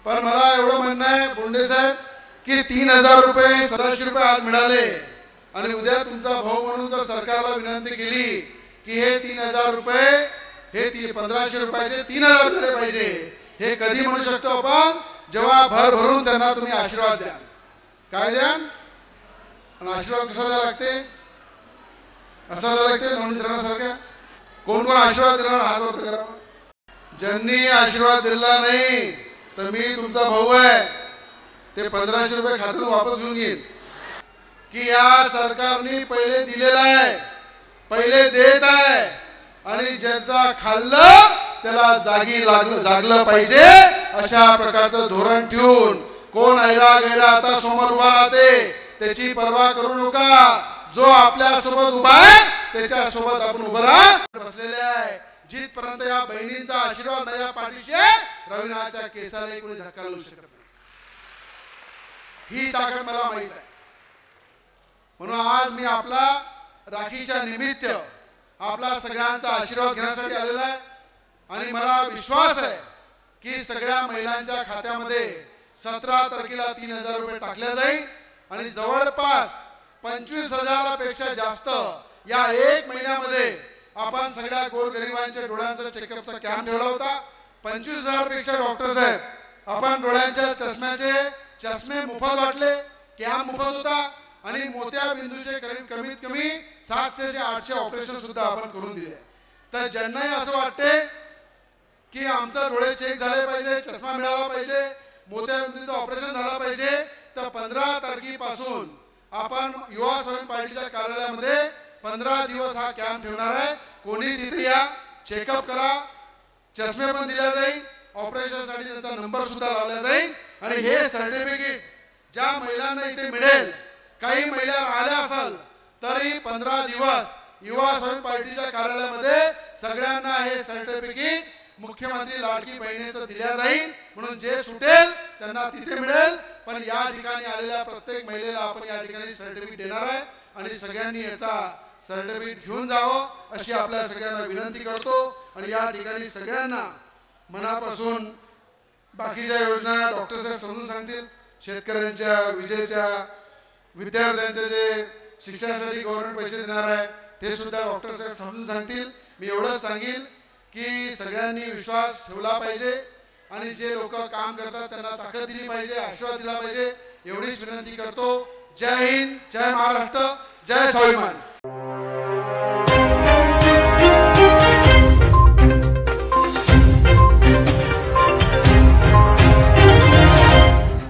पण मला एवढं म्हणणं आहे बोंडे साहेब की 3000 रुपये 1700 रुपये आज मिळाले आणि उद्या तुमचा भाऊ म्हणून जर सरकारला विनंती केली की हे 3000 रुपये हे 1500 रुपयाचे 3000 झाले पाहिजे, हे कधी म्हणू शकतो आपण जेव्हा भर भरून त्यांना तुम्ही आशीर्वाद द्या. काय द्याल आणि आशीर्वाद कसा द्यावा लागते, असा द्यावा लागते नवनीत राणासारखा. कोण कोण आशीर्वाद देणार हात वर करा. ज्यांनी आशीर्वाद दिला नाही तर मी तुमचा भाऊ आहे ते 1500 रुपये खात्यातून वापस घेऊन घेईन. की या सरकारने पहिले दिलेला आहे, पहिले देत आहे आणि ज्याचा खाल्लं त्याला जागलं पाहिजे अशा प्रकारचं धोरण ठेवून कोण ऐरा गैरा आता समोर उभा राहते त्याची पर्वा करू नका. जो आपल्या सोबत उभा आहे त्याच्या सोबत आपण उभं राहा बसलेले आहे. जिथपर्यंत या बहिणींचा आशीर्वाद नाही या पाठीशी रवीनाच्या केसाला कोणी धक्का लावू शकत नाही. ही ताकद मला माहित आहे. म्हणून आज मी आपला राखीच्या निमित्त आपला सगळ्यांचा आशीर्वाद घेण्यासाठी आलेला आहे आणि मला विश्वास आहे की सगळ्या महिलांच्या खात्यामध्ये 17 तारखेला 3000 रुपये टाकले जाईल आणि जवळपास 25,000 पेक्षा जास्त या एक महिन्यामध्ये आपण सगळ्या गोरगरिबांच्या डोळ्यांचा चेकअपचा कॅम्प ठेवला होता. 25,000 पेक्षा डॉक्टर साहेब आपण डोळ्यांच्या चष्मे मोफत वाटले, कॅम्प मोफत होता आणि मोत्या बिंदूचे कमीत कमी 700 ते 800 ऑपरेशन सुद्धा आपण करून दिले. तर ज्यांनाही असं वाटते की आमचा डोळे चेक झाले पाहिजे, चष्मा मिळाला पाहिजे, मोत्या बिंदूचं ऑपरेशन झालं पाहिजे, तर 15 तारखेपासून आपण युवा स्वयं पार्टीच्या कार्यालयामध्ये 15 दिवस हा कॅम्प ठेवणार आहे. कोणी तिथे या, चेकअप करा, चष्मे पण दिले जाईल, ऑपरेशनसाठी त्याचा नंबर सुद्धा लावला जाईल आणि हे सर्टिफिकेट ज्या महिलांना इथे मिळेल, काही महिला आल्या असेल तरी 15 दिवस युवा स्वयं पार्टीच्या कार्यालयामध्ये सगळ्यांना हे सर्टिफिकेट मुख्यमंत्री लाडकी बहिणीचं दिल्या जाईल. म्हणून जे सुटेल त्यांना तिथे मिळेल, पण या ठिकाणी आलेल्या प्रत्येक महिलेला आपण या ठिकाणी सर्टिफिकेट देणार आहे आणि सगळ्यांनी याचा सर्टिफिकेट घेऊन जावं अशी आपल्या सगळ्यांना विनंती करतो. आणि या ठिकाणी सगळ्यांना मनापासून बाकीच्या योजना डॉक्टर साहेब समजून सांगतील. शेतकऱ्यांच्या, विजेच्या, विद्यार्थ्यांच्या जे शिक्षणासाठी गव्हर्नमेंट पैसे देणार आहे ते सुद्धा डॉक्टर साहेब समजून सांगतील. मी एवढंच सांगेल की सगळ्यांनी विश्वास ठेवला पाहिजे आणि जे लोक काम करतात त्यांना ताकद दिली पाहिजे, आशीर्वाद दिला पाहिजे एवढीच विनंती करतो. जय हिंद, जय महाराष्ट्र, जय स्वाभिमान.